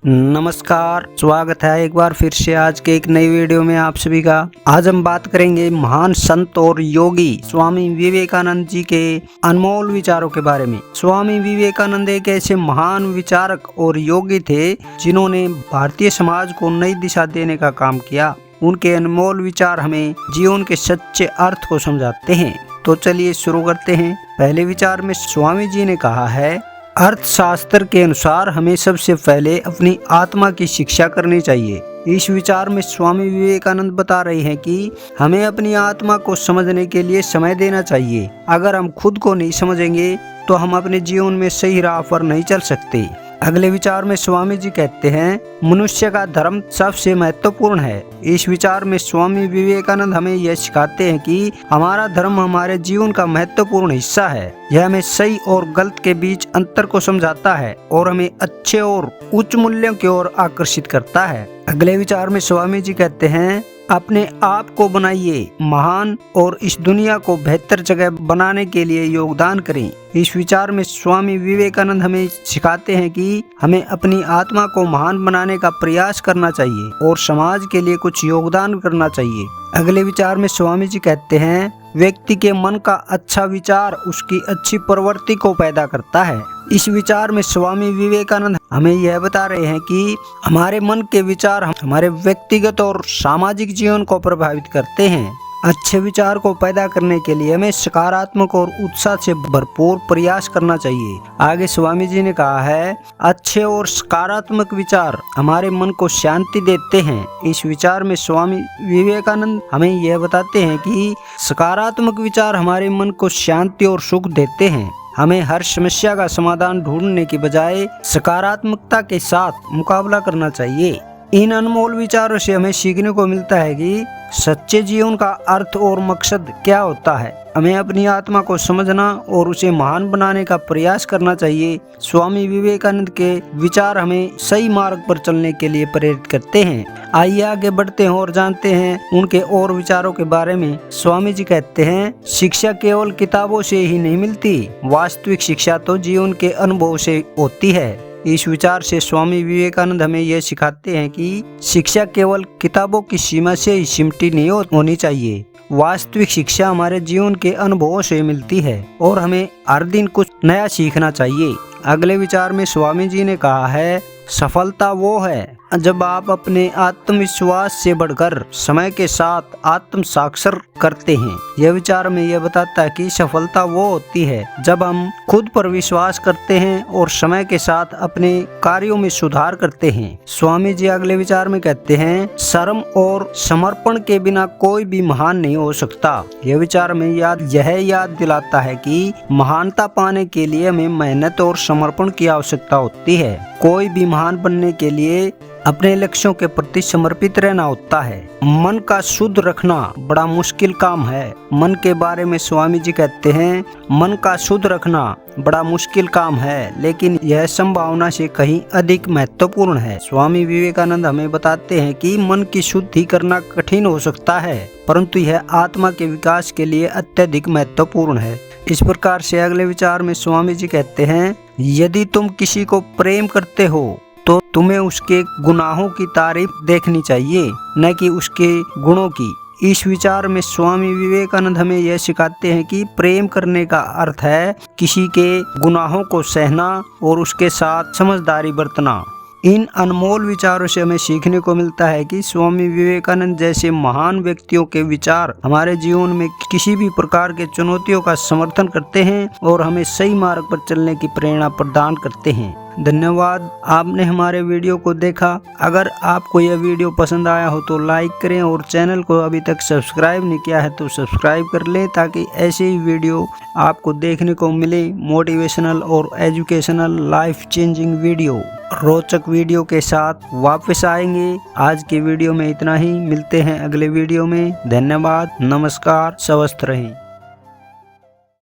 नमस्कार, स्वागत है एक बार फिर से आज के एक नई वीडियो में आप सभी का। आज हम बात करेंगे महान संत और योगी स्वामी विवेकानंद जी के अनमोल विचारों के बारे में। स्वामी विवेकानंद एक ऐसे महान विचारक और योगी थे जिन्होंने भारतीय समाज को नई दिशा देने का काम किया। उनके अनमोल विचार हमें जीवन के सच्चे अर्थ को समझाते हैं। तो चलिए शुरू करते हैं। पहले विचार में स्वामी जी ने कहा है, अर्थशास्त्र के अनुसार हमें सबसे पहले अपनी आत्मा की शिक्षा करनी चाहिए। इस विचार में स्वामी विवेकानंद बता रहे हैं कि हमें अपनी आत्मा को समझने के लिए समय देना चाहिए। अगर हम खुद को नहीं समझेंगे तो हम अपने जीवन में सही राह पर नहीं चल सकते। अगले विचार में स्वामी जी कहते हैं, मनुष्य का धर्म सबसे महत्वपूर्ण है। इस विचार में स्वामी विवेकानंद हमें यह सिखाते हैं कि हमारा धर्म हमारे जीवन का महत्वपूर्ण हिस्सा है। यह हमें सही और गलत के बीच अंतर को समझाता है और हमें अच्छे और उच्च मूल्यों की ओर आकर्षित करता है। अगले विचार में स्वामी जी कहते हैं, अपने आप को बनाइए महान और इस दुनिया को बेहतर जगह बनाने के लिए योगदान करें। इस विचार में स्वामी विवेकानंद हमें सिखाते हैं कि हमें अपनी आत्मा को महान बनाने का प्रयास करना चाहिए और समाज के लिए कुछ योगदान करना चाहिए। अगले विचार में स्वामी जी कहते हैं, व्यक्ति के मन का अच्छा विचार उसकी अच्छी प्रवृत्ति को पैदा करता है। इस विचार में स्वामी विवेकानंद हमें यह बता रहे हैं कि हमारे मन के विचार हमारे व्यक्तिगत और सामाजिक जीवन को प्रभावित करते हैं। अच्छे विचार को पैदा करने के लिए हमें सकारात्मक और उत्साह से भरपूर प्रयास करना चाहिए। आगे स्वामी जी ने कहा है, अच्छे और सकारात्मक विचार हमारे मन को शांति देते हैं। इस विचार में स्वामी विवेकानंद हमें यह बताते हैं कि सकारात्मक विचार हमारे मन को शांति और सुख देते हैं। हमें हर समस्या का समाधान ढूंढने की बजाय सकारात्मकता के साथ मुकाबला करना चाहिए। इन अनमोल विचारों से हमें सीखने को मिलता है कि सच्चे जीवन का अर्थ और मकसद क्या होता है। हमें अपनी आत्मा को समझना और उसे महान बनाने का प्रयास करना चाहिए। स्वामी विवेकानंद के विचार हमें सही मार्ग पर चलने के लिए प्रेरित करते हैं। आइए आगे बढ़ते हैं और जानते हैं उनके और विचारों के बारे में। स्वामी जी कहते हैं, शिक्षा केवल किताबों से ही नहीं मिलती, वास्तविक शिक्षा तो जीवन के अनुभव से होती है। इस विचार से स्वामी विवेकानंद हमें यह सिखाते हैं कि शिक्षा केवल किताबों की सीमा से ही सिमटी नहीं होनी चाहिए। वास्तविक शिक्षा हमारे जीवन के अनुभवों से मिलती है और हमें हर दिन कुछ नया सीखना चाहिए। अगले विचार में स्वामी जी ने कहा है, सफलता वो है जब आप अपने आत्मविश्वास से बढ़कर समय के साथ आत्म साक्षर करते हैं। यह विचार में यह बताता है कि सफलता वो होती है जब हम खुद पर विश्वास करते हैं और समय के साथ अपने कार्यों में सुधार करते हैं। स्वामी जी अगले विचार में कहते हैं, शर्म और समर्पण के बिना कोई भी महान नहीं हो सकता। यह विचार में यह याद दिलाता है कि महानता पाने के लिए हमें मेहनत और समर्पण की आवश्यकता होती है। कोई भी महान बनने के लिए अपने लक्ष्यों के प्रति समर्पित रहना होता है। मन का शुद्ध रखना बड़ा मुश्किल काम है। मन के बारे में स्वामी जी कहते हैं, मन का शुद्ध रखना बड़ा मुश्किल काम है, लेकिन यह संभावना से कहीं अधिक महत्वपूर्ण है। स्वामी विवेकानंद हमें बताते हैं कि मन की शुद्धि करना कठिन हो सकता है, परंतु यह आत्मा के विकास के लिए अत्यधिक महत्वपूर्ण है। इस प्रकार से अगले विचार में स्वामी जी कहते हैं, यदि तुम किसी को प्रेम करते हो तो तुम्हें उसके गुनाहों की तारीफ देखनी चाहिए, न कि उसके गुणों की। इस विचार में स्वामी विवेकानंद हमें यह सिखाते हैं कि प्रेम करने का अर्थ है किसी के गुनाहों को सहना और उसके साथ समझदारी बरतना। इन अनमोल विचारों से हमें सीखने को मिलता है कि स्वामी विवेकानंद जैसे महान व्यक्तियों के विचार हमारे जीवन में किसी भी प्रकार के चुनौतियों का समर्थन करते हैं और हमें सही मार्ग पर चलने की प्रेरणा प्रदान करते हैं। धन्यवाद, आपने हमारे वीडियो को देखा। अगर आपको यह वीडियो पसंद आया हो तो लाइक करें और चैनल को अभी तक सब्सक्राइब नहीं किया है तो सब्सक्राइब कर लें, ताकि ऐसे ही वीडियो आपको देखने को मिले। मोटिवेशनल और एजुकेशनल लाइफ चेंजिंग वीडियो, रोचक वीडियो के साथ वापस आएंगे। आज की वीडियो में इतना ही, मिलते हैं अगले वीडियो में। धन्यवाद, नमस्कार, स्वस्थ रहें।